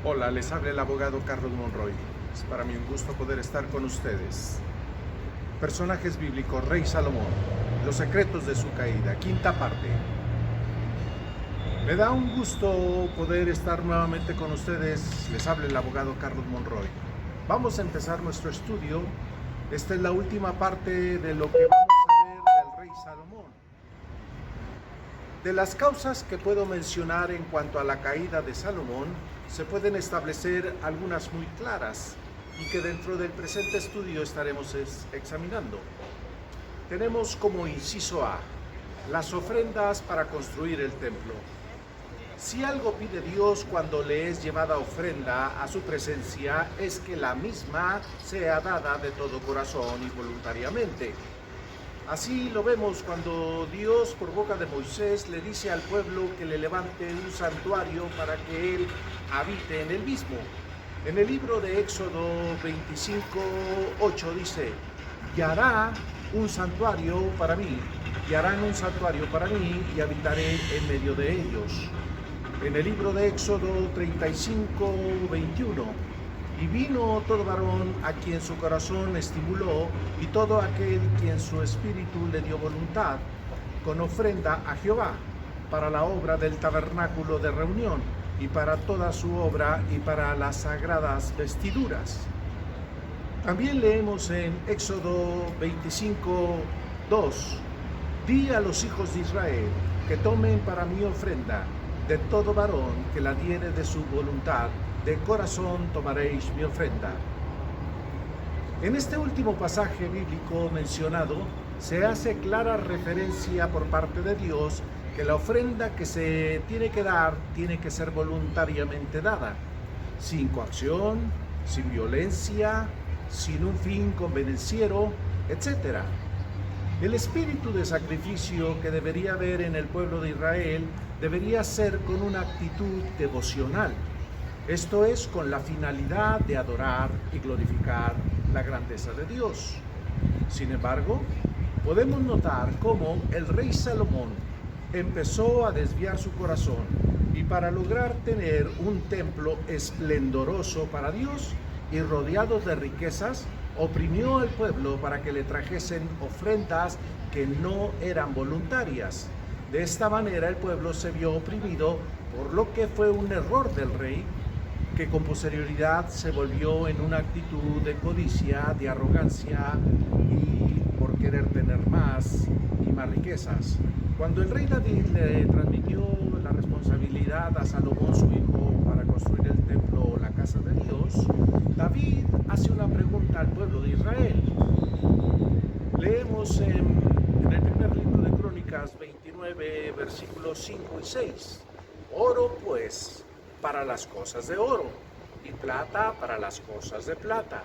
Hola, les habla el abogado Carlos Monroy. Es para mí un gusto poder estar con ustedes. Personajes bíblicos, Rey Salomón, los secretos de su caída, quinta parte. Me da un gusto poder estar nuevamente con ustedes. Les habla el abogado Carlos Monroy. Vamos a empezar nuestro estudio. Esta es la última parte de lo que vamos a ver del Rey Salomón. De las causas que puedo mencionar en cuanto a la caída de Salomón, se pueden establecer algunas muy claras y que dentro del presente estudio estaremos examinando. Tenemos como inciso A, las ofrendas para construir el templo. Si algo pide Dios cuando le es llevada ofrenda a su presencia, es que la misma sea dada de todo corazón y voluntariamente. Así lo vemos cuando Dios, por boca de Moisés, le dice al pueblo que le levante un santuario para que él habite en el mismo. En el libro de Éxodo 25:8 dice: y hará un santuario para mí, y harán un santuario para mí, y habitaré en medio de ellos. En el libro de Éxodo 35:21: y vino todo varón a quien su corazón estimuló, y todo aquel quien su espíritu le dio voluntad, con ofrenda a Jehová, para la obra del tabernáculo de reunión, y para toda su obra, y para las sagradas vestiduras. También leemos en Éxodo 25:2: di a los hijos de Israel que tomen para mí ofrenda, de todo varón que la diere de su voluntad, de corazón tomaréis mi ofrenda. En este último pasaje bíblico mencionado, se hace clara referencia por parte de Dios que la ofrenda que se tiene que dar tiene que ser voluntariamente dada, sin coacción, sin violencia, sin un fin convenenciero, etc. El espíritu de sacrificio que debería haber en el pueblo de Israel debería ser con una actitud devocional. Esto es, con la finalidad de adorar y glorificar la grandeza de Dios. Sin embargo, podemos notar cómo el rey Salomón empezó a desviar su corazón, y para lograr tener un templo esplendoroso para Dios y rodeado de riquezas, oprimió al pueblo para que le trajesen ofrendas que no eran voluntarias. De esta manera el pueblo se vio oprimido, por lo que fue un error del rey, que con posterioridad se volvió en una actitud de codicia, de arrogancia y por querer tener más y más riquezas. Cuando el rey David le transmitió la responsabilidad a Salomón, su hijo, para construir el templo o la casa de Dios, David hace una pregunta al pueblo de Israel. Leemos en el primer libro de Crónicas 29, versículos 5 y 6. Oro pues para las cosas de oro, y plata para las cosas de plata,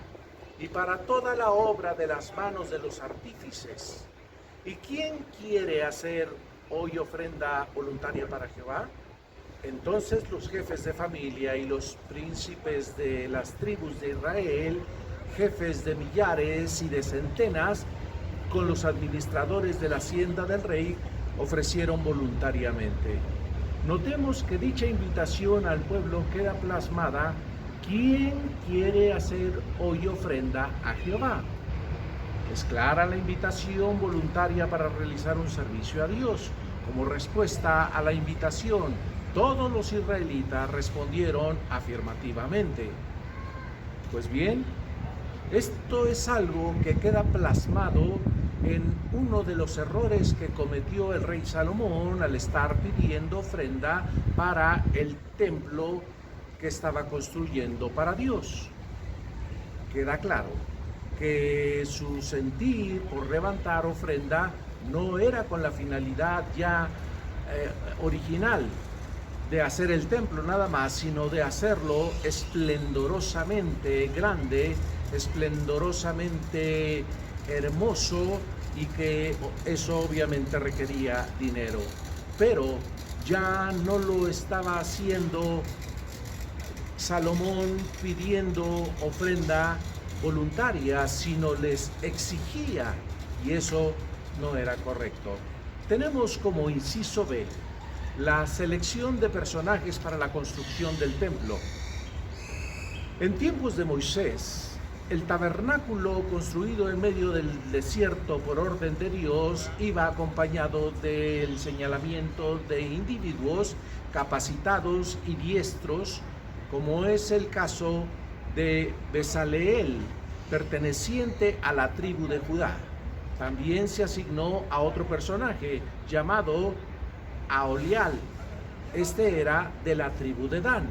y para toda la obra de las manos de los artífices. ¿Y quién quiere hacer hoy ofrenda voluntaria para Jehová? Entonces los jefes de familia y los príncipes de las tribus de Israel, jefes de millares y de centenas, con los administradores de la hacienda del rey, ofrecieron voluntariamente. Notemos que dicha invitación al pueblo queda plasmada: ¿quién quiere hacer hoy ofrenda a Jehová? Es clara la invitación voluntaria para realizar un servicio a Dios. Como respuesta a la invitación, todos los israelitas respondieron afirmativamente. Pues bien, esto es algo que queda plasmado en uno de los errores que cometió el rey Salomón al estar pidiendo ofrenda para el templo que estaba construyendo para Dios. Queda claro que su sentir por levantar ofrenda no era con la finalidad ya original de hacer el templo nada más, sino de hacerlo esplendorosamente grande, esplendorosamente hermoso, y que eso obviamente requería dinero. Pero ya no lo estaba haciendo Salomón pidiendo ofrenda voluntaria, sino les exigía, y eso no era correcto. Tenemos como inciso B la selección de personajes para la construcción del templo. En tiempos de Moisés, el tabernáculo construido en medio del desierto por orden de Dios iba acompañado del señalamiento de individuos capacitados y diestros, como es el caso de Bezaleel, perteneciente a la tribu de Judá. También se asignó a otro personaje llamado Aholiab. Este era de la tribu de Dan.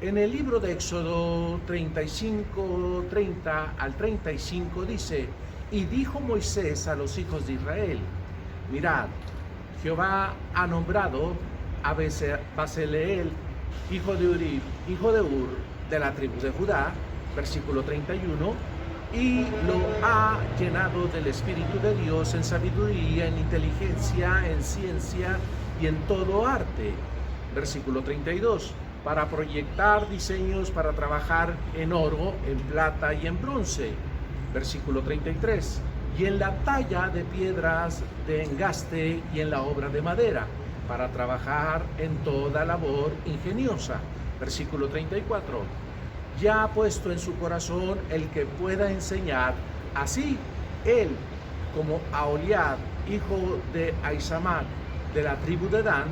En el libro de Éxodo 35, 30 al 35 dice: y dijo Moisés a los hijos de Israel: mirad, Jehová ha nombrado a Bezaleel, hijo de Uri, hijo de Ur, de la tribu de Judá, versículo 31, y lo ha llenado del Espíritu de Dios en sabiduría, en inteligencia, en ciencia y en todo arte, versículo 32, para proyectar diseños para trabajar en oro, en plata y en bronce, versículo 33, y en la talla de piedras de engaste y en la obra de madera, para trabajar en toda labor ingeniosa, versículo 34, ya ha puesto en su corazón el que pueda enseñar, así él como Aholiab, hijo de Ahisamach, de la tribu de Dan,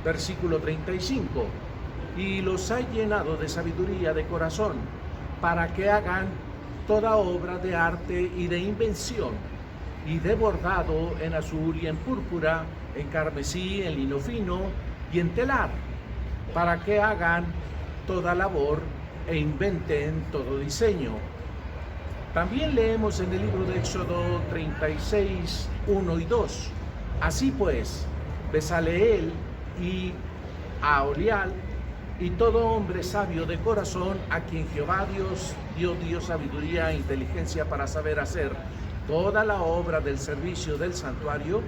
versículo 35, y los ha llenado de sabiduría de corazón, para que hagan toda obra de arte y de invención, y de bordado en azul y en púrpura, en carmesí, en lino fino y en telar, para que hagan toda labor e inventen todo diseño. También leemos en el libro de Éxodo 36, 1 y 2. Así pues, Bezaleel y Aholiab y todo hombre sabio de corazón, a quien Jehová Dios dio sabiduría e inteligencia para saber hacer toda la obra del servicio del santuario,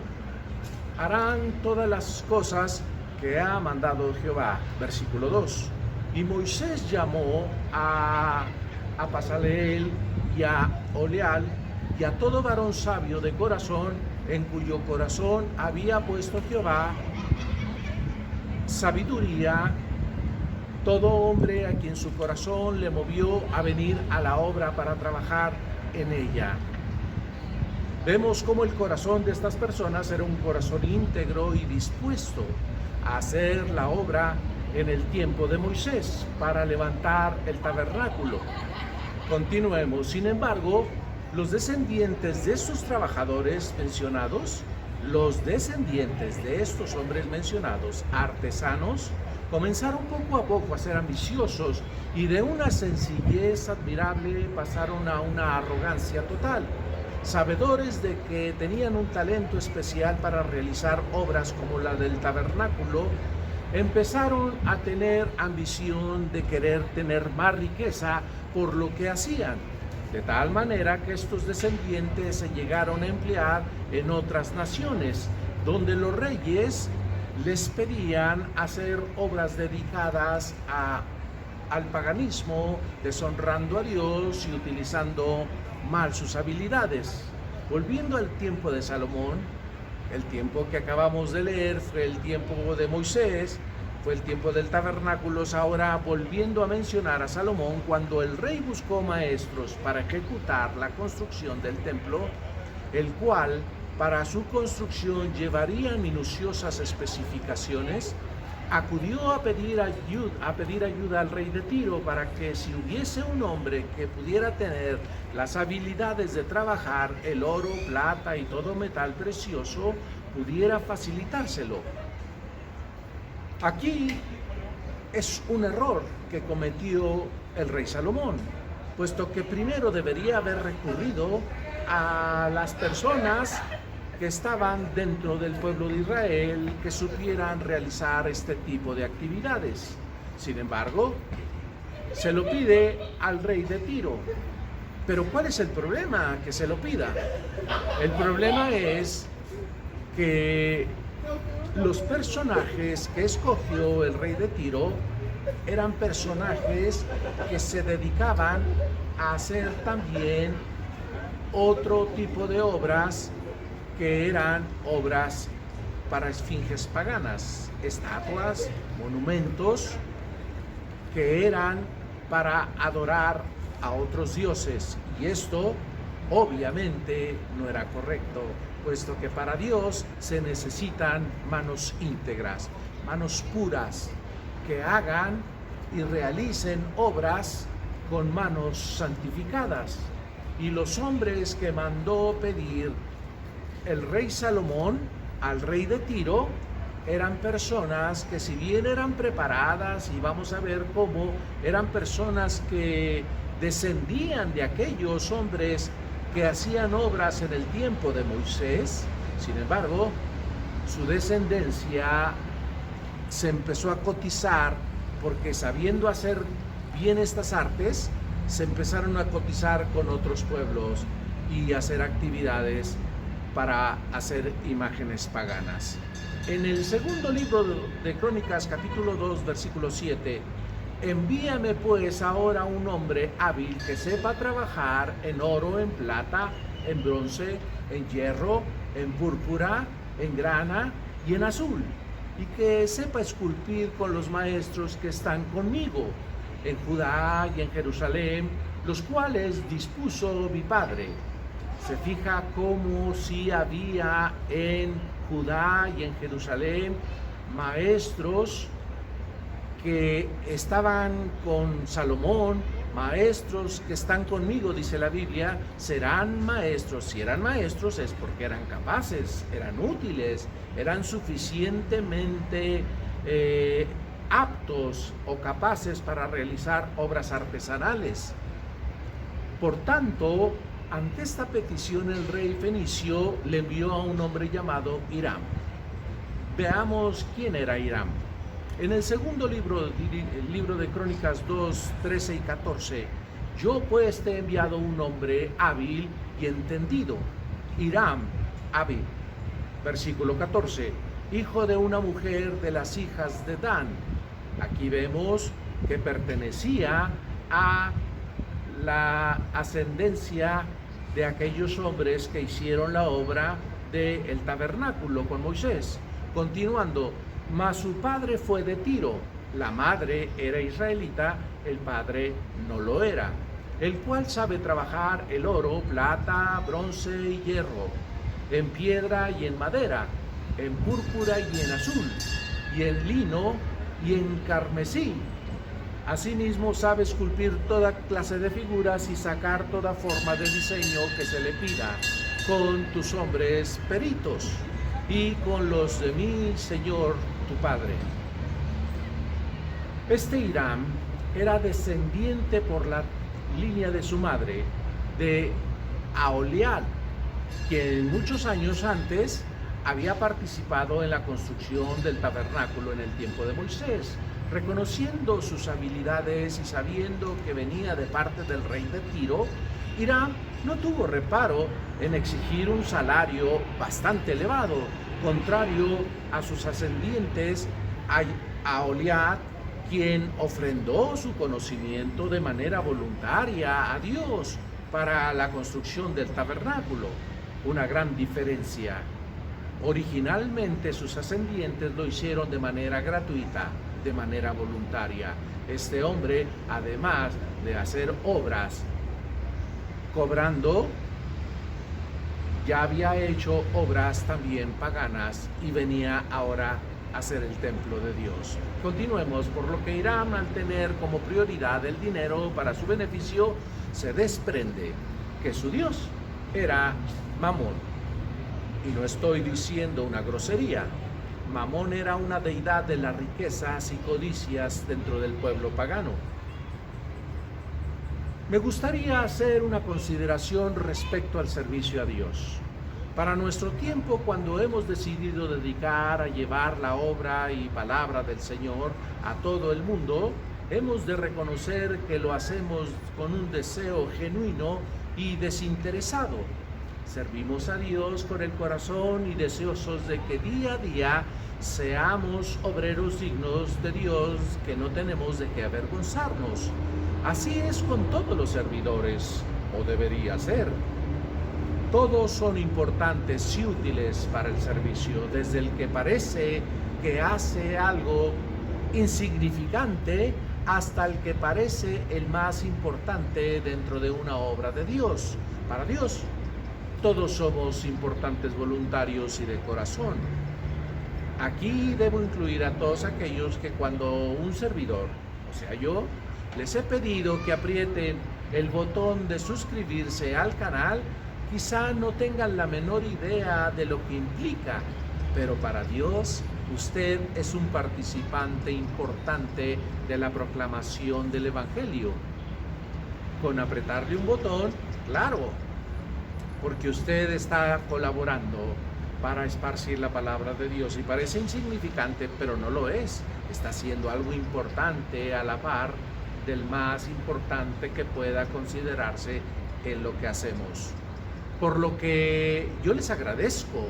harán todas las cosas que ha mandado Jehová. Versículo 2. Y Moisés llamó a Bezaleel y a Aholiab y a todo varón sabio de corazón, en cuyo corazón había puesto Jehová sabiduría, todo hombre a quien su corazón le movió a venir a la obra para trabajar en ella. Vemos cómo el corazón de estas personas era un corazón íntegro y dispuesto a hacer la obra en el tiempo de Moisés para levantar el tabernáculo. Continuemos. Sin embargo, los descendientes de estos trabajadores mencionados, los descendientes de estos hombres mencionados, artesanos, comenzaron poco a poco a ser ambiciosos y de una sencillez admirable pasaron a una arrogancia total. Sabedores de que tenían un talento especial para realizar obras como la del tabernáculo, empezaron a tener ambición de querer tener más riqueza por lo que hacían, de tal manera que estos descendientes se llegaron a emplear en otras naciones, donde los reyes les pedían hacer obras dedicadas al paganismo, deshonrando a Dios y utilizando mal sus habilidades. Volviendo al tiempo de Salomón, el tiempo que acabamos de leer fue el tiempo de Moisés, fue el tiempo del tabernáculo. Ahora volviendo a mencionar a Salomón, cuando el rey buscó maestros para ejecutar la construcción del templo, el cual para su construcción llevaría minuciosas especificaciones, acudió a pedir ayuda al rey de Tiro para que, si hubiese un hombre que pudiera tener las habilidades de trabajar el oro, plata y todo metal precioso, pudiera facilitárselo. Aquí es un error que cometió el rey Salomón, puesto que primero debería haber recurrido a las personas que estaban dentro del pueblo de Israel, que supieran realizar este tipo de actividades. Sin embargo, se lo pide al rey de Tiro. Pero ¿cuál es el problema que se lo pida? El problema es que los personajes que escogió el rey de Tiro eran personajes que se dedicaban a hacer también otro tipo de obras, que eran obras para esfinges paganas, estatuas, monumentos, que eran para adorar a otros dioses. Y esto obviamente no era correcto, puesto que para Dios se necesitan manos íntegras, manos puras, que hagan y realicen obras con manos santificadas. Y los hombres que mandó pedir el rey Salomón al rey de Tiro eran personas que, si bien eran preparadas, y vamos a ver cómo, eran personas que descendían de aquellos hombres que hacían obras en el tiempo de Moisés. Sin embargo, su descendencia se empezó a cotizar, porque sabiendo hacer bien estas artes, se empezaron a cotizar con otros pueblos y hacer actividades para hacer imágenes paganas. En el segundo libro de Crónicas, capítulo 2, versículo 7, envíame pues ahora un hombre hábil que sepa trabajar en oro, en plata, en bronce, en hierro, en púrpura, en grana y en azul, y que sepa esculpir con los maestros que están conmigo en Judá y en Jerusalén, los cuales dispuso mi padre. Se fija cómo si había en Judá y en Jerusalén maestros que estaban con Salomón, maestros que están conmigo, dice la Biblia, serán maestros. Si eran maestros es porque eran capaces, eran útiles, eran suficientemente aptos o capaces para realizar obras artesanales. Por tanto, ante esta petición, el rey fenicio le envió a un hombre llamado Hiram. Veamos quién era Hiram. En el segundo libro, el libro de Crónicas 2, 13 y 14, yo pues te he enviado un hombre hábil y entendido, Hiram, hábil. Versículo 14, hijo de una mujer de las hijas de Dan. Aquí vemos que pertenecía a la ascendencia de aquellos hombres que hicieron la obra del tabernáculo con Moisés. Continuando, mas su padre fue de Tiro, la madre era israelita, el padre no lo era, el cual sabe trabajar el oro, plata, bronce y hierro, en piedra y en madera, en púrpura y en azul, y en lino y en carmesí. Asimismo sabe esculpir toda clase de figuras y sacar toda forma de diseño que se le pida, con tus hombres peritos y con los de mi señor tu padre. Este Hiram era descendiente por la línea de su madre, de Aholiab, quien muchos años antes había participado en la construcción del tabernáculo en el tiempo de Moisés. Reconociendo sus habilidades y sabiendo que venía de parte del rey de Tiro, Hiram no tuvo reparo en exigir un salario bastante elevado, contrario a sus ascendientes, a Aholiab, quien ofrendó su conocimiento de manera voluntaria a Dios para la construcción del tabernáculo. Una gran diferencia. Originalmente sus ascendientes lo hicieron de manera gratuita, de manera voluntaria. Este hombre, además de hacer obras cobrando, ya había hecho obras también paganas y venía ahora a hacer el templo de Dios. Continuemos, por lo que Hiram, al tener como prioridad el dinero para su beneficio, se desprende que su Dios era Mamón. Y no estoy diciendo una grosería. Mamón era una deidad de las riquezas y codicias dentro del pueblo pagano. Me gustaría hacer una consideración respecto al servicio a Dios. Para nuestro tiempo, cuando hemos decidido dedicar a llevar la obra y palabra del Señor a todo el mundo, hemos de reconocer que lo hacemos con un deseo genuino y desinteresado. Servimos a Dios con el corazón y deseosos de que día a día seamos obreros dignos de Dios, que no tenemos de qué avergonzarnos. Así es con todos los servidores, o debería ser. Todos son importantes y útiles para el servicio, desde el que parece que hace algo insignificante hasta el que parece el más importante dentro de una obra de Dios. Para Dios, todos somos importantes voluntarios y de corazón. Aquí debo incluir a todos aquellos que cuando un servidor, o sea yo, les he pedido que aprieten el botón de suscribirse al canal, quizá no tengan la menor idea de lo que implica, pero para Dios, usted es un participante importante de la proclamación del Evangelio. Con apretarle un botón, claro, porque usted está colaborando para esparcir la palabra de Dios y parece insignificante, pero no lo es. Está haciendo algo importante a la par del más importante que pueda considerarse en lo que hacemos. Por lo que yo les agradezco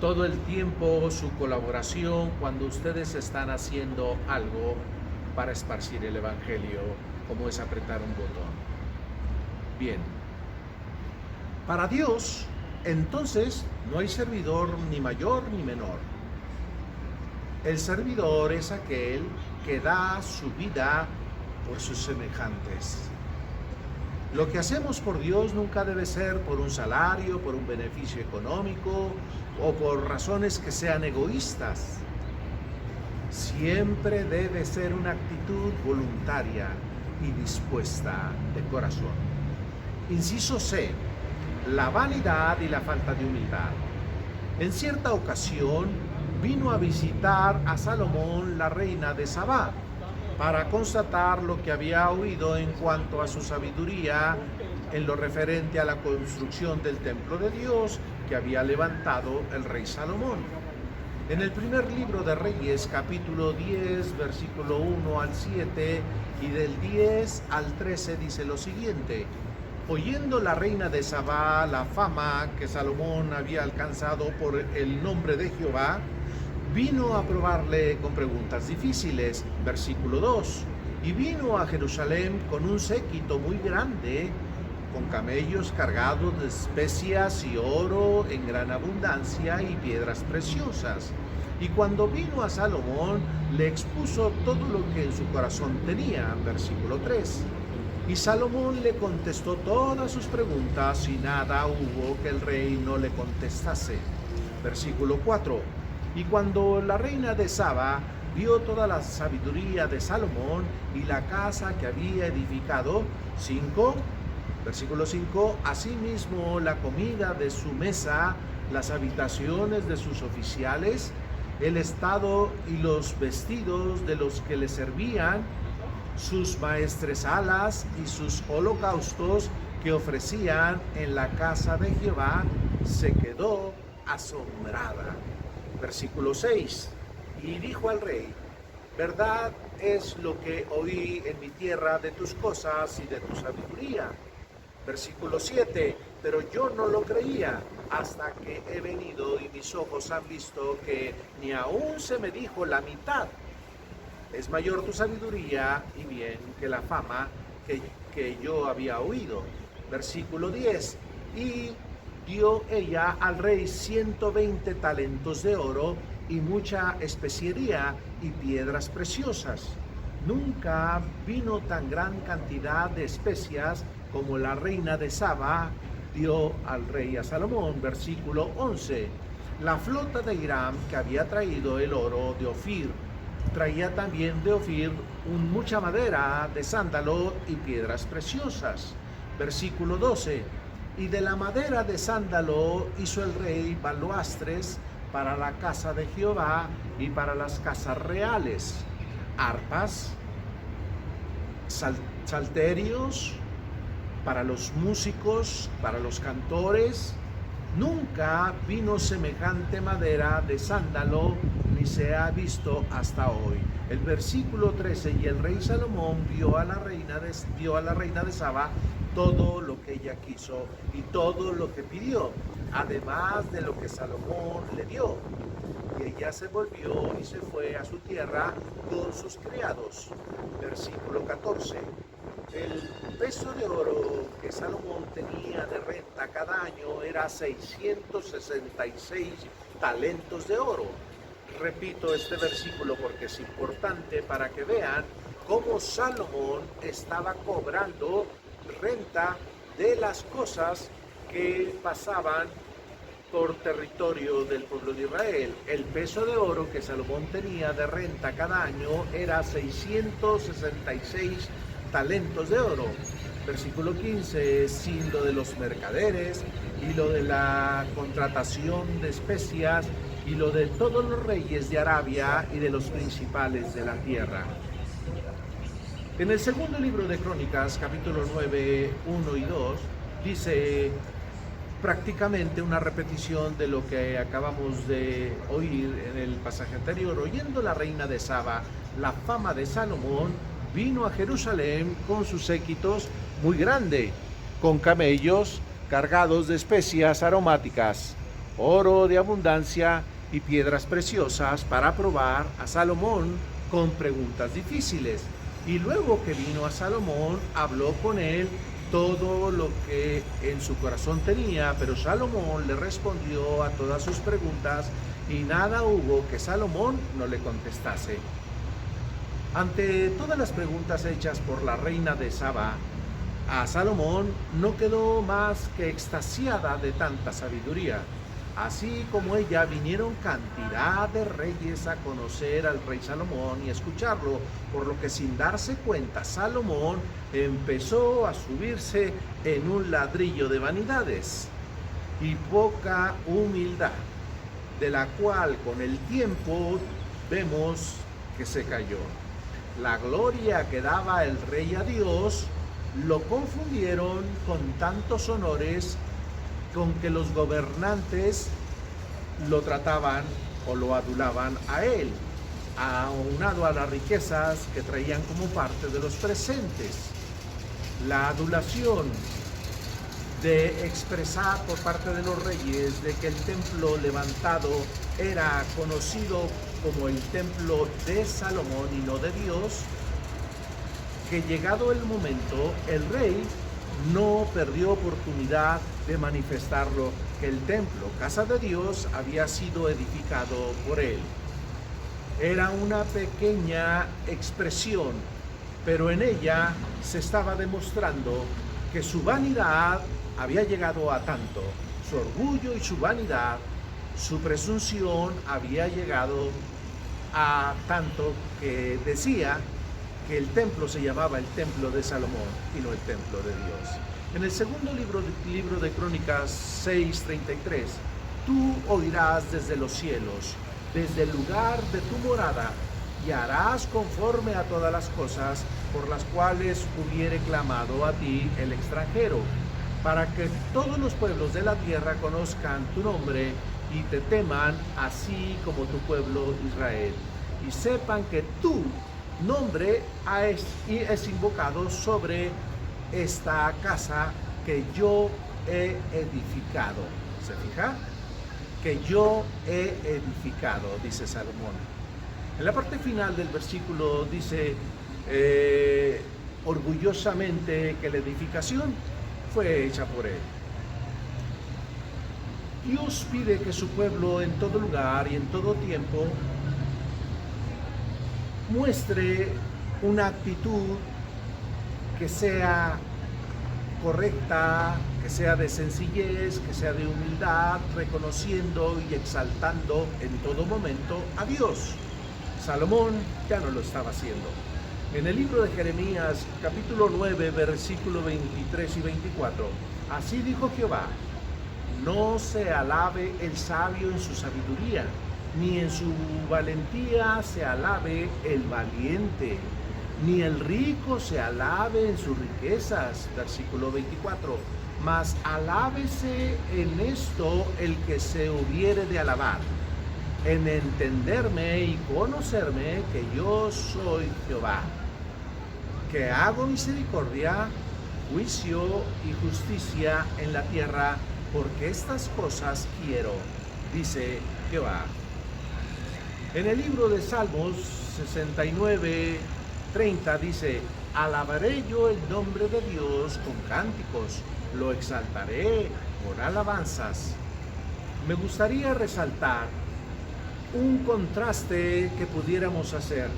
todo el tiempo su colaboración cuando ustedes están haciendo algo para esparcir el Evangelio, como es apretar un botón. Bien, para Dios, entonces, no hay servidor ni mayor ni menor. El servidor es aquel que da su vida por sus semejantes. Lo que hacemos por Dios nunca debe ser por un salario, por un beneficio económico o por razones que sean egoístas. Siempre debe ser una actitud voluntaria y dispuesta de corazón. Inciso C. La vanidad y la falta de humildad. En cierta ocasión vino a visitar a Salomón la reina de Sabá para constatar lo que había oído en cuanto a su sabiduría en lo referente a la construcción del templo de Dios que había levantado el rey Salomón. En el primer libro de Reyes, capítulo 10, versículo 1 al 7 y del 10 al 13 dice lo siguiente: oyendo la reina de Sabá la fama que Salomón había alcanzado por el nombre de Jehová, vino a probarle con preguntas difíciles. Versículo 2. Y vino a Jerusalén con un séquito muy grande, con camellos cargados de especias y oro en gran abundancia y piedras preciosas. Y cuando vino a Salomón, le expuso todo lo que en su corazón tenía. Versículo 3. Y Salomón le contestó todas sus preguntas y nada hubo que el rey no le contestase. Versículo 4. Y cuando la reina de Saba vio toda la sabiduría de Salomón y la casa que había edificado, 5, versículo 5, asimismo la comida de su mesa, las habitaciones de sus oficiales, el estado y los vestidos de los que le servían, sus maestresalas y sus holocaustos que ofrecían en la casa de Jehová, se quedó asombrada. Versículo 6. Y dijo al rey: verdad es lo que oí en mi tierra de tus cosas y de tu sabiduría. Versículo 7. Pero yo no lo creía hasta que he venido y mis ojos han visto que ni aún se me dijo la mitad. Es mayor tu sabiduría y bien que la fama que yo había oído. Versículo 10. Y dio ella al rey 120 talentos de oro y mucha especiería y piedras preciosas. Nunca vino tan gran cantidad de especias como la reina de Saba dio al rey a Salomón. Versículo 11. La flota de Hiram que había traído el oro de Ofir, traía también de Ofir mucha madera de sándalo y piedras preciosas. Versículo 12. Y de la madera de sándalo hizo el rey baluastres para la casa de Jehová y para las casas reales, arpas, salterios, para los músicos, para los cantores. Nunca vino semejante madera de sándalo, ni se ha visto hasta hoy. El versículo 13, y el rey Salomón dio a la reina de Saba todo lo que ella quiso y todo lo que pidió, además de lo que Salomón le dio. Y ella se volvió y se fue a su tierra con sus criados. Versículo 14. El peso de oro que Salomón tenía de renta cada año era 666 talentos de oro. Repito este versículo porque es importante para que vean cómo Salomón estaba cobrando renta de las cosas que pasaban por territorio del pueblo de Israel. El peso de oro que Salomón tenía de renta cada año era 666 talentos de oro. Versículo 15, sin lo de los mercaderes y lo de la contratación de especias y lo de todos los reyes de Arabia y de los principales de la tierra. En el segundo libro de Crónicas, capítulo 9, 1 y 2, dice prácticamente una repetición de lo que acabamos de oír en el pasaje anterior. Oyendo la reina de Saba la fama de Salomón, vino a Jerusalén con sus séquitos muy grande, con camellos cargados de especias aromáticas, oro de abundancia y piedras preciosas para probar a Salomón con preguntas difíciles. Y luego que vino a Salomón, habló con él todo lo que en su corazón tenía, pero Salomón le respondió a todas sus preguntas y nada hubo que Salomón no le contestase. Ante todas las preguntas hechas por la reina de Saba, a Salomón no quedó más que extasiada de tanta sabiduría. Así como ella, vinieron cantidad de reyes a conocer al rey Salomón y escucarlo, por lo que sin darse cuenta Salomón empezó a subirse en un ladrillo de vanidades y poca humildad, de la cual con el tiempo vemos que se cayó. La gloria que daba el rey a Dios lo confundieron con tantos honores con que los gobernantes lo trataban o lo adulaban a él, aunado a las riquezas que traían como parte de los presentes. La adulación de expresar por parte de los reyes de que el templo levantado era conocido como el templo de Salomón y no de Dios, que llegado el momento, el rey no perdió oportunidad de manifestarlo, que el templo, casa de Dios, había sido edificado por él. Era una pequeña expresión, pero en ella se estaba demostrando que su vanidad había llegado a tanto, su orgullo y su vanidad, su presunción había llegado a tanto que decía que el templo se llamaba el templo de Salomón y no el templo de Dios. En el segundo libro de Crónicas 6:33, tú oirás desde los cielos, desde el lugar de tu morada, y harás conforme a todas las cosas por las cuales hubiere clamado a ti el extranjero, para que todos los pueblos de la tierra conozcan tu nombre y te teman, así como tu pueblo Israel, y sepan que tu nombre es invocado sobre esta casa que yo he edificado. ¿Se fija? Que yo he edificado, dice Salomón. En la parte final del versículo dice orgullosamente que la edificación fue hecha por él. Dios pide que su pueblo en todo lugar y en todo tiempo muestre una actitud que sea correcta, que sea de sencillez, que sea de humildad, reconociendo y exaltando en todo momento a Dios. Salomón ya no lo estaba haciendo. En el libro de Jeremías, capítulo 9, versículo 23 y 24, así dijo Jehová: no se alabe el sabio en su sabiduría, ni en su valentía se alabe el valiente, ni el rico se alabe en sus riquezas. Versículo 24, mas alábese en esto el que se hubiere de alabar, en entenderme y conocerme que yo soy Jehová, que hago misericordia, juicio y justicia en la tierra, porque estas cosas quiero, dice Jehová. En el libro de Salmos 69:30 dice: alabaré yo el nombre de Dios con cánticos, lo exaltaré con alabanzas. Me gustaría resaltar un contraste que pudiéramos hacer.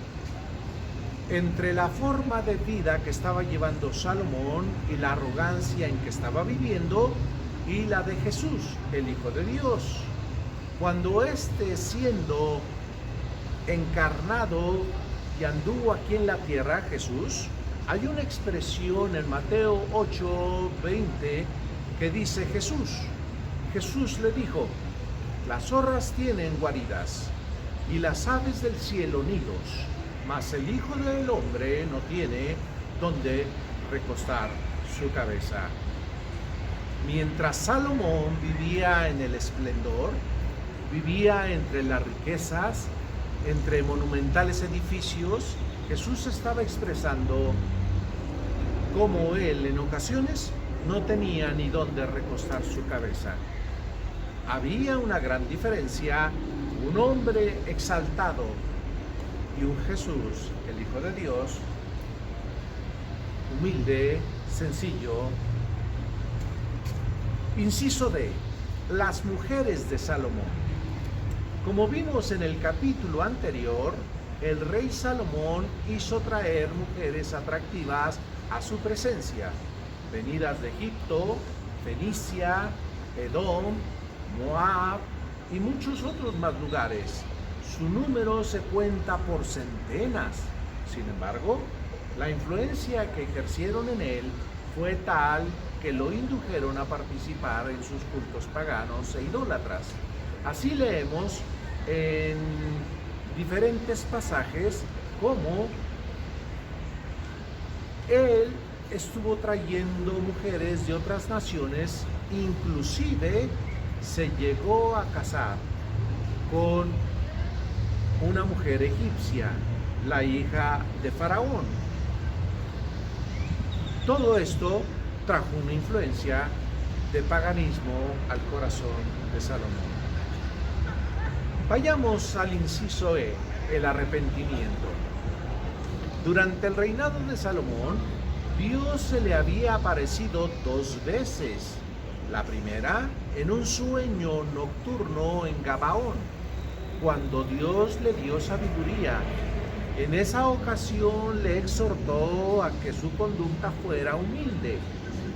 entre la forma de vida que estaba llevando Salomón y la arrogancia en que estaba viviendo, y la de Jesús, el Hijo de Dios. Cuando éste, siendo encarnado y anduvo aquí en la tierra, Jesús, hay una expresión en Mateo 8:20 que dice Jesús le dijo: las zorras tienen guaridas y las aves del cielo nidos, mas el Hijo del Hombre no tiene donde recostar su cabeza. Mientras Salomón vivía en el esplendor, vivía entre las riquezas, entre monumentales edificios, Jesús estaba expresando cómo él en ocasiones no tenía ni dónde recostar su cabeza. Había una gran diferencia, un hombre exaltado y un Jesús, el Hijo de Dios, humilde, sencillo. Inciso D. Las mujeres de Salomón. Como vimos en el capítulo anterior, el rey Salomón hizo traer mujeres atractivas a su presencia, venidas de Egipto, Fenicia, Edom, Moab y muchos otros más lugares. Su número se cuenta por centenas. Sin embargo, la influencia que ejercieron en él fue tal que lo indujeron a participar en sus cultos paganos e idólatras. Así leemos en diferentes pasajes cómo él estuvo trayendo mujeres de otras naciones, inclusive se llegó a casar con una mujer egipcia, la hija de Faraón. Todo esto trajo una influencia de paganismo al corazón de Salomón. Vayamos al inciso E, el arrepentimiento. Durante el reinado de Salomón, Dios se le había aparecido 2 veces. La primera, en un sueño nocturno en Gabaón, cuando Dios le dio sabiduría. En esa ocasión le exhortó a que su conducta fuera humilde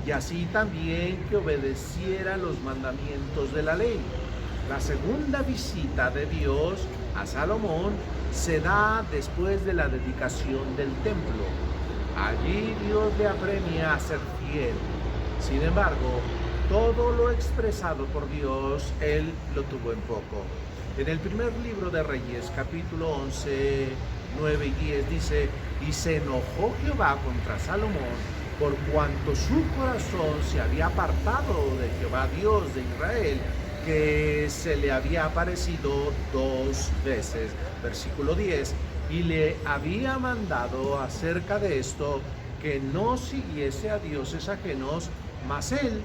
y así también que obedeciera los mandamientos de la ley. La segunda visita de Dios a Salomón se da después de la dedicación del templo. Allí Dios le apremia a ser fiel. Sin embargo, todo lo expresado por Dios, él lo tuvo en poco. En el primer libro de Reyes, capítulo 11, 9 y 10 dice: y se enojó Jehová contra Salomón por cuanto su corazón se había apartado de Jehová Dios de Israel, que se le había aparecido 2 veces. Versículo 10, y le había mandado acerca de esto que no siguiese a dioses ajenos, mas él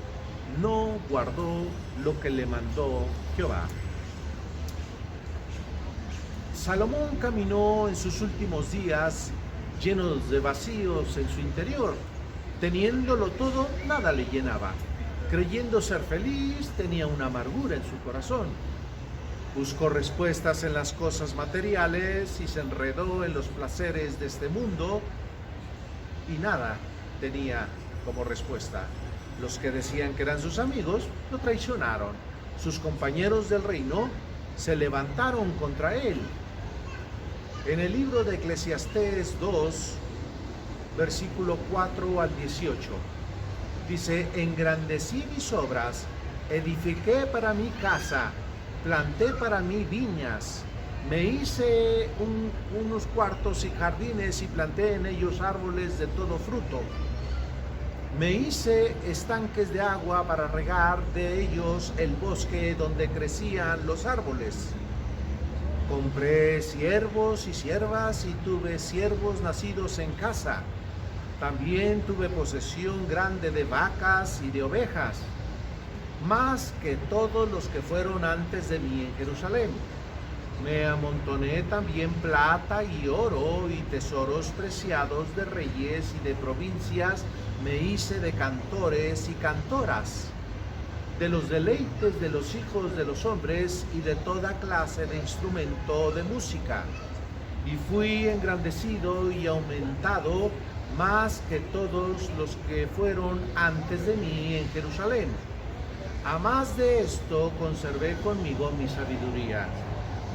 no guardó lo que le mandó Jehová. Salomón caminó en sus últimos días llenos de vacíos en su interior. Teniéndolo todo, nada le llenaba. Creyendo ser feliz, tenía una amargura en su corazón. Buscó respuestas en las cosas materiales y se enredó en los placeres de este mundo y nada tenía como respuesta. Los que decían que eran sus amigos lo traicionaron. Sus compañeros del reino se levantaron contra él. En el libro de Eclesiastés 2, versículo 4 al 18, dice: engrandecí mis obras, edifiqué para mí casa, planté para mí viñas, me hice unos cuartos y jardines y planté en ellos árboles de todo fruto. Me hice estanques de agua para regar de ellos el bosque donde crecían los árboles. Compré siervos y siervas y tuve siervos nacidos en casa. También tuve posesión grande de vacas y de ovejas, más que todos los que fueron antes de mí en Jerusalén. Me amontoné también plata y oro y tesoros preciados de reyes y de provincias. Me hice de cantores y cantoras, de los deleites de los hijos de los hombres y de toda clase de instrumento de música. y fui engrandecido y aumentado más que todos los que fueron antes de mí en Jerusalén. A más de esto conservé conmigo mi sabiduría.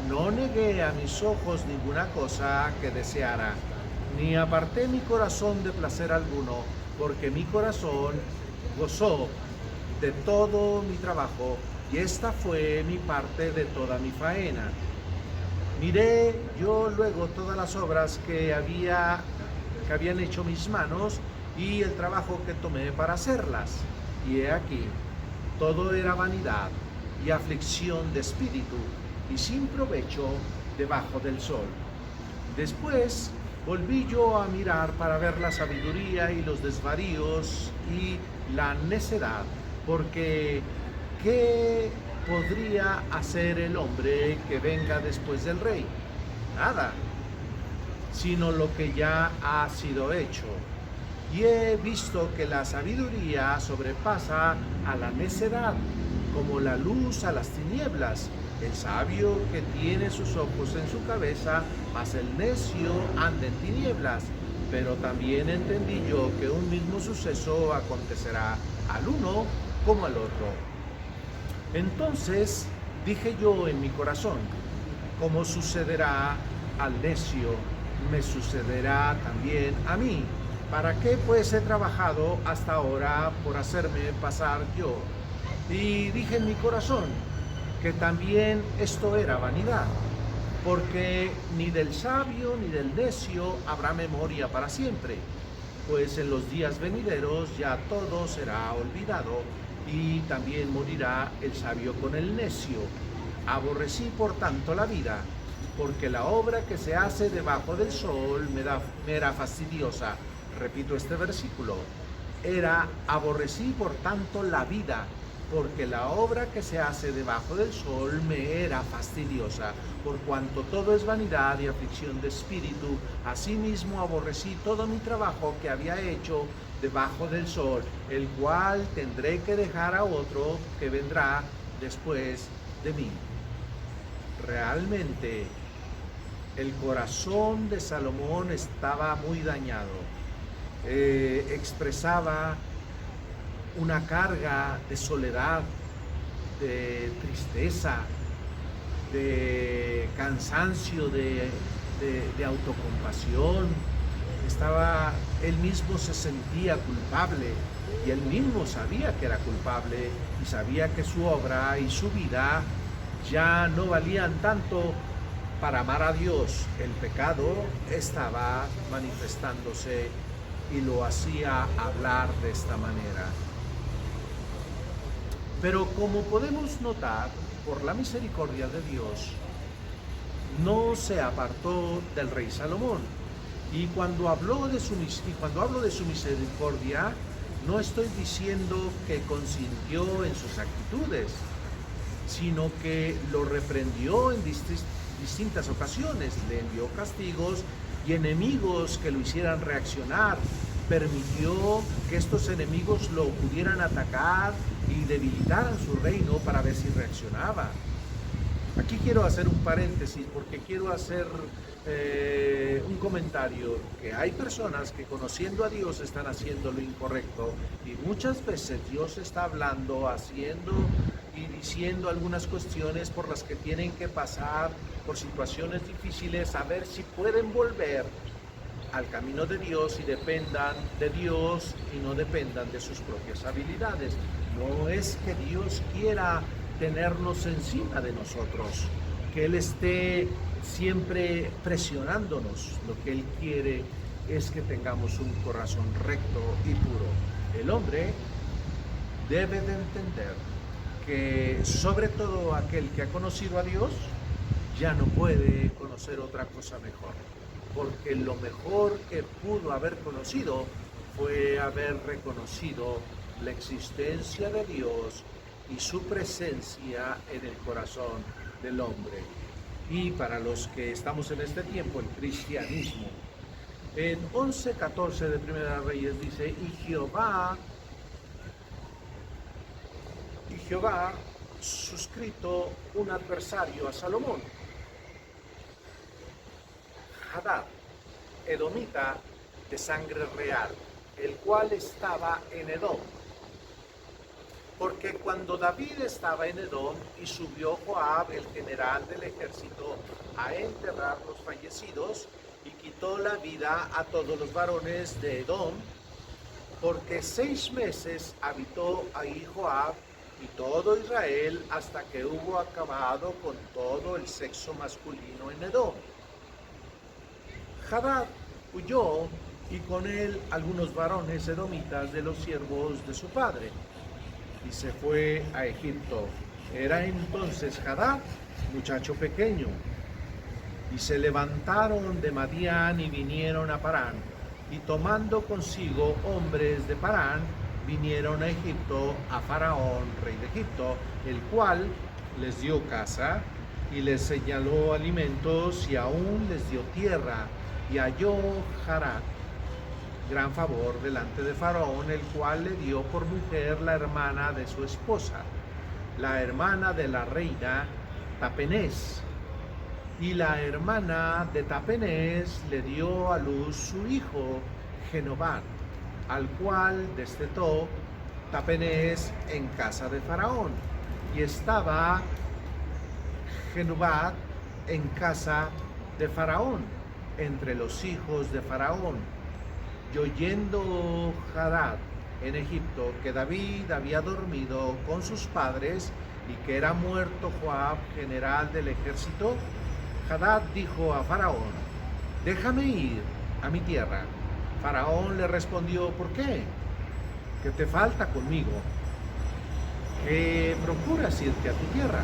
No negué a mis ojos ninguna cosa que deseara, ni aparté mi corazón de placer alguno, porque mi corazón gozó de todo mi trabajo, y esta fue mi parte de toda mi faena. Miré yo luego todas las obras que habían hecho mis manos y el trabajo que tomé para hacerlas. Y he aquí, todo era vanidad y aflicción de espíritu y sin provecho debajo del sol. Después volví yo a mirar para ver la sabiduría y los desvaríos y la necedad, porque ¿qué podría hacer el hombre que venga después del rey? Nada, sino lo que ya ha sido hecho. Y he visto que la sabiduría sobrepasa a la necedad, como la luz a las tinieblas. El sabio que tiene sus ojos en su cabeza, mas el necio anda en tinieblas. Pero también entendí yo que un mismo suceso acontecerá al uno como al otro. Entonces dije yo en mi corazón, como sucederá al necio, me sucederá también a mí. ¿Para qué pues he trabajado hasta ahora por hacerme pasar yo? Y dije en mi corazón que también esto era vanidad, porque ni del sabio ni del necio habrá memoria para siempre, pues en los días venideros ya todo será olvidado, y también morirá el sabio con el necio. Aborrecí por tanto la vida, porque la obra que se hace debajo del sol me era fastidiosa. Repito este versículo, aborrecí por tanto la vida, porque la obra que se hace debajo del sol me era fastidiosa, por cuanto todo es vanidad y aflicción de espíritu. Asimismo aborrecí todo mi trabajo que había hecho debajo del sol, el cual tendré que dejar a otro que vendrá después de mí. Realmente el corazón de Salomón estaba muy dañado. Expresaba una carga de soledad, de tristeza, de cansancio, de autocompasión. Él mismo se sentía culpable y él mismo sabía que era culpable y sabía que su obra y su vida ya no valían tanto para amar a Dios. El pecado estaba manifestándose y lo hacía hablar de esta manera. Pero como podemos notar, por la misericordia de Dios, no se apartó del rey Salomón. Y cuando hablo de su misericordia, no estoy diciendo que consintió en sus actitudes, sino que lo reprendió en distintas ocasiones, le envió castigos y enemigos que lo hicieran reaccionar. Permitió que estos enemigos lo pudieran atacar y debilitaran su reino para ver si reaccionaba. Aquí quiero hacer un paréntesis porque quiero hacer un comentario, que hay personas que conociendo a Dios están haciendo lo incorrecto y muchas veces Dios está hablando, haciendo y diciendo algunas cuestiones por las que tienen que pasar por situaciones difíciles, a ver si pueden volver al camino de Dios y dependan de Dios y no dependan de sus propias habilidades. No es que Dios quiera tenernos encima de nosotros, que Él esté siempre presionándonos. Lo que Él quiere es que tengamos un corazón recto y puro. El hombre debe de entender que sobre todo aquel que ha conocido a Dios ya no puede conocer otra cosa mejor, porque lo mejor que pudo haber conocido fue haber reconocido la existencia de Dios y su presencia en el corazón del hombre. Y para los que estamos en este tiempo, el cristianismo. En 11:14 de Primera Reyes dice, y Jehová suscrito un adversario a Salomón. Hadad, edomita de sangre real, el cual estaba en Edom. Porque cuando David estaba en Edom y subió Joab, el general del ejército, a enterrar los fallecidos, y quitó la vida a todos los varones de Edom, porque 6 meses habitó ahí Joab y todo Israel hasta que hubo acabado con todo el sexo masculino en Edom. Hadad huyó y con él algunos varones edomitas de los siervos de su padre, y se fue a Egipto. Era entonces Hadad muchacho pequeño. Y se levantaron de Madián y vinieron a Parán, y tomando consigo hombres de Parán, vinieron a Egipto, a Faraón, rey de Egipto, el cual les dio casa y les señaló alimentos y aún les dio tierra, y halló Hadad gran favor delante de Faraón, el cual le dio por mujer la hermana de su esposa, la hermana de la reina Tapenés. Y la hermana de Tapenés le dio a luz su hijo Genobad, al cual destetó Tapenés en casa de Faraón. Y estaba Genobad en casa de Faraón, entre los hijos de Faraón. Y oyendo Hadad en Egipto que David había dormido con sus padres y que era muerto Joab, general del ejército, Hadad dijo a Faraón: déjame ir a mi tierra. Faraón le respondió: ¿por qué? ¿Qué te falta conmigo? ¿Qué procuras irte a tu tierra?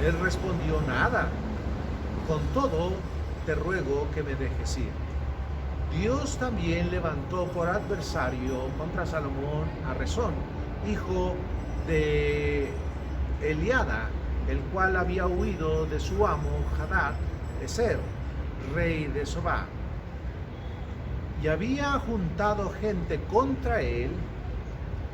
Él respondió: nada. Con todo, te ruego que me dejes ir. Dios también levantó por adversario contra Salomón a Rezón, hijo de Eliada, el cual había huido de su amo Hadad Ezer, rey de Sobá, y había juntado gente contra él,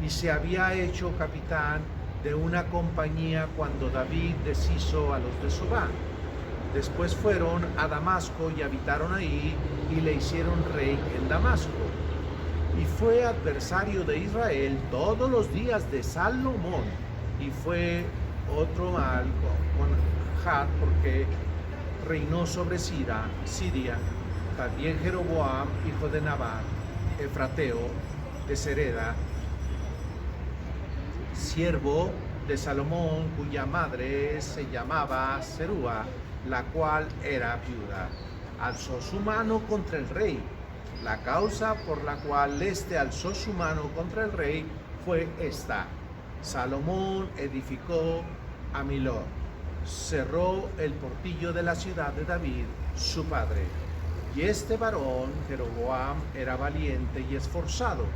y se había hecho capitán de una compañía cuando David deshizo a los de Sobá. Después fueron a Damasco y habitaron ahí, y le hicieron rey en Damasco. Y fue adversario de Israel todos los días de Salomón, y fue otro mal con Had, porque reinó sobre Siria. También Jeroboam, hijo de Nabat, efrateo de Sereda, siervo de Salomón, cuya madre se llamaba Serúa, la cual era viuda, alzó su mano contra el rey. La causa por la cual éste alzó su mano contra el rey fue esta: Salomón edificó a Miló, cerró el portillo de la ciudad de David, su padre. Y este varón, Jeroboam, era valiente y esforzado.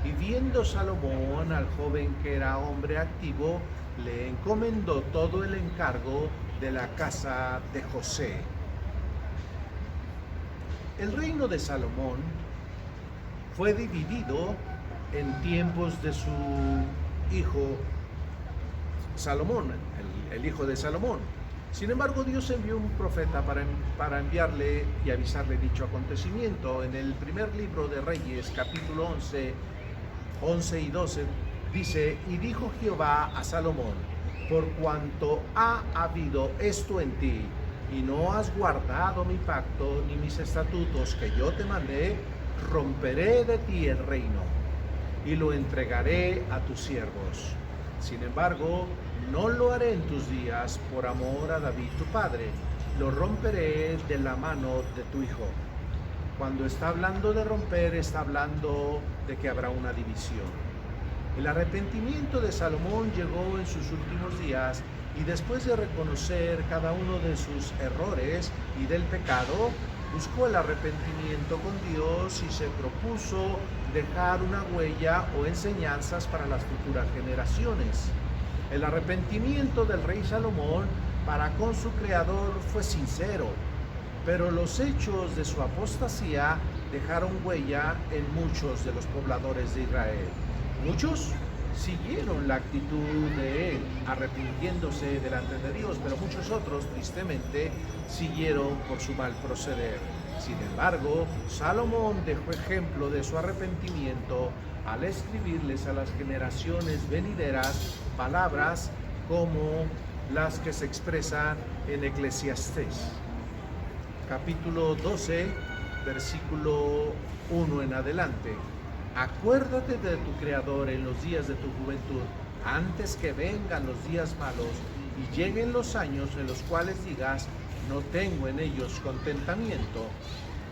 Y viendo Salomón al joven que era hombre activo, le encomendó todo el encargo de la casa de José. El reino de Salomón fue dividido en tiempos de su hijo Salomón, el hijo de Salomón. Sin embargo, Dios envió un profeta para enviarle y avisarle dicho acontecimiento. En el primer libro de Reyes, capítulo 11 y 12, dice: y dijo Jehová a Salomón: por cuanto ha habido esto en ti, y no has guardado mi pacto ni mis estatutos que yo te mandé, romperé de ti el reino y lo entregaré a tus siervos. Sin embargo, no lo haré en tus días por amor a David tu padre, lo romperé de la mano de tu hijo. Cuando está hablando de romper, está hablando de que habrá una división. El arrepentimiento de Salomón llegó en sus últimos días, y después de reconocer cada uno de sus errores y del pecado, buscó el arrepentimiento con Dios y se propuso dejar una huella o enseñanzas para las futuras generaciones. El arrepentimiento del rey Salomón para con su creador fue sincero, pero los hechos de su apostasía dejaron huella en muchos de los pobladores de Israel. Muchos siguieron la actitud de él, arrepintiéndose delante de Dios, pero muchos otros, tristemente, siguieron por su mal proceder. Sin embargo, Salomón dejó ejemplo de su arrepentimiento al escribirles a las generaciones venideras palabras como las que se expresan en Eclesiastés, capítulo 12, versículo 1 en adelante. Acuérdate de tu Creador en los días de tu juventud, antes que vengan los días malos y lleguen los años en los cuales digas, no tengo en ellos contentamiento,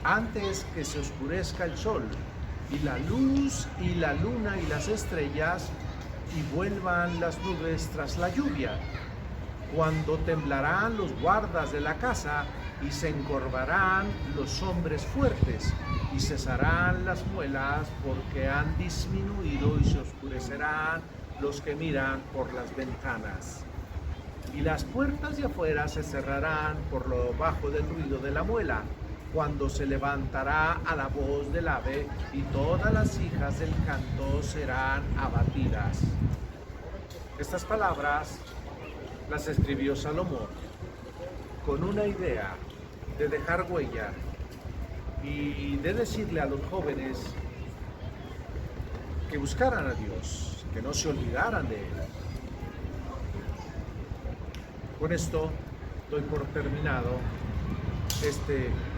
antes que se oscurezca el sol y la luz y la luna y las estrellas y vuelvan las nubes tras la lluvia, cuando temblarán los guardas de la casa y se encorvarán los hombres fuertes y cesarán las muelas porque han disminuido y se oscurecerán los que miran por las ventanas. Y las puertas de afuera se cerrarán por lo bajo del ruido de la muela, cuando se levantará a la voz del ave y todas las hijas del canto serán abatidas. Estas palabras las escribió Salomón con una idea de dejar huella y de decirle a los jóvenes que buscaran a Dios, que no se olvidaran de Él. Con esto doy por terminado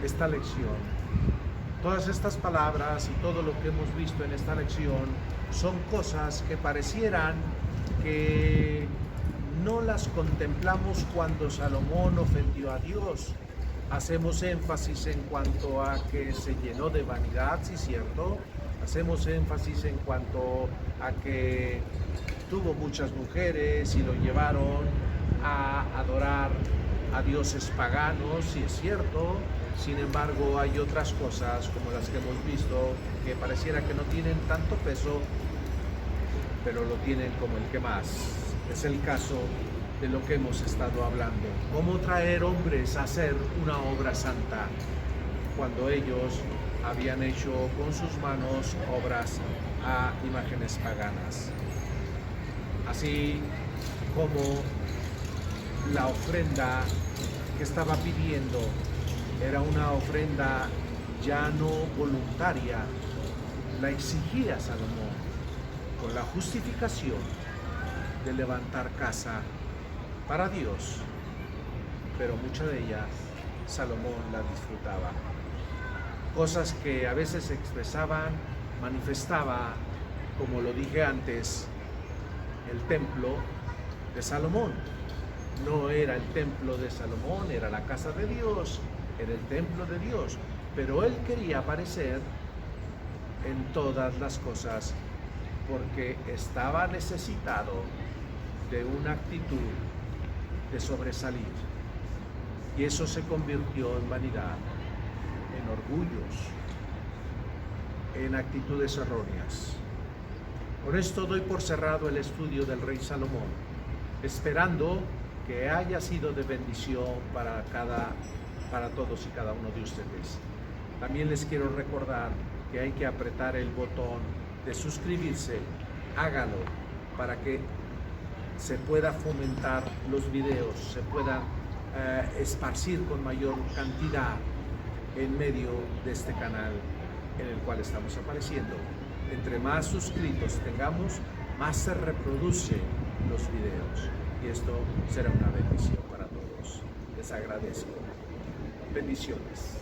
esta lección. Todas estas palabras y todo lo que hemos visto en esta lección son cosas que parecieran que no las contemplamos cuando Salomón ofendió a Dios. Hacemos énfasis en cuanto a que se llenó de vanidad, sí, cierto. Hacemos énfasis en cuanto a que tuvo muchas mujeres y lo llevaron a adorar a dioses paganos, sí es cierto. Sin embargo, hay otras cosas como las que hemos visto que pareciera que no tienen tanto peso, pero lo tienen como el que más. Es el caso de lo que hemos estado hablando. Cómo traer hombres a hacer una obra santa cuando ellos habían hecho con sus manos obras a imágenes paganas. Así como la ofrenda que estaba pidiendo era una ofrenda ya no voluntaria, la exigía Salomón con la justificación de levantar casa para Dios, pero mucha de ella Salomón la disfrutaba. Cosas que a veces expresaban, manifestaba, como lo dije antes, el templo de Salomón. No era el templo de Salomón, era la casa de Dios, era el templo de Dios, pero él quería aparecer en todas las cosas porque estaba necesitado de una actitud de sobresalir, y eso se convirtió en vanidad, en orgullos, en actitudes erróneas. Con esto doy por cerrado el estudio del rey Salomón, esperando que haya sido de bendición para todos y cada uno de ustedes. También les quiero recordar que hay que apretar el botón de suscribirse. Hágalo para que se pueda fomentar los videos, se puedan esparcir con mayor cantidad en medio de este canal en el cual estamos apareciendo. Entre más suscritos tengamos, más se reproducen los videos, y esto será una bendición para todos. Les agradezco. Bendiciones.